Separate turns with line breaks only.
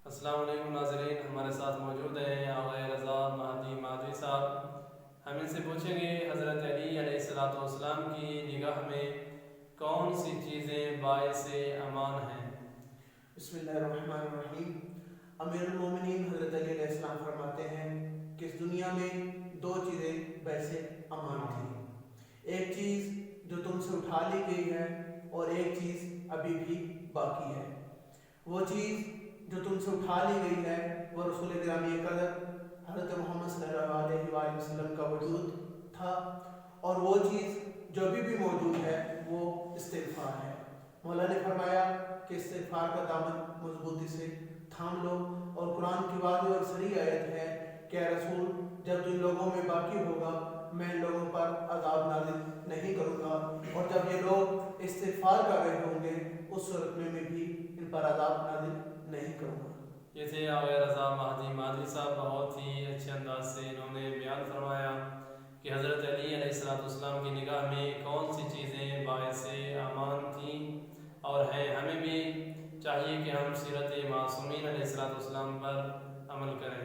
السلام علیکم ناظرین، ہمارے ساتھ موجود ہیں آغا رضا مہدی مادری صاحب۔ ہم ان سے پوچھیں گے حضرت علی علیہ السلام کی نگاہ میں کون سی چیزیں باعث امان ہیں؟
بسم اللہ الرحمن الرحیم۔ امیر المومنین حضرت علی علیہ السلام فرماتے ہیں کہ اس دنیا میں دو چیزیں باعث امان تھیں، ایک چیز جو تم سے اٹھا لی گئی ہے اور ایک چیز ابھی بھی باقی ہے۔ وہ چیز جو تم سے اٹھا لی گئی ہے وہ رسول گرامی قدر حضرت محمد صلی اللہ علیہ وآلہ وسلم کا وجود تھا، اور وہ چیز جو ابھی بھی موجود ہے وہ استغفار ہے۔ مولا نے فرمایا کہ استغفار کا دامن مضبوطی سے تھام لو، اور قرآن کی واضح اور صریح آیت ہے کہ اے رسول، جب تم لوگوں میں باقی ہوگا میں ان لوگوں پر عذاب نازل نہیں کروں گا، اور جب یہ لوگ استغفار کر رہے ہوں گے اس صورت میں بھی ان پر عذاب نازل نہیں کروں گا۔
یہ تھے آغا رضا مہدی مادری صاحب۔ بہت ہی اچھے انداز سے انہوں نے بیان فرمایا کہ حضرت علی علیہ السلام کی نگاہ میں کون سی چیزیں باعث امان تھیں اور ہیں۔ ہمیں بھی چاہیے کہ ہم سیرت معصومین علیہ السلام پر عمل کریں۔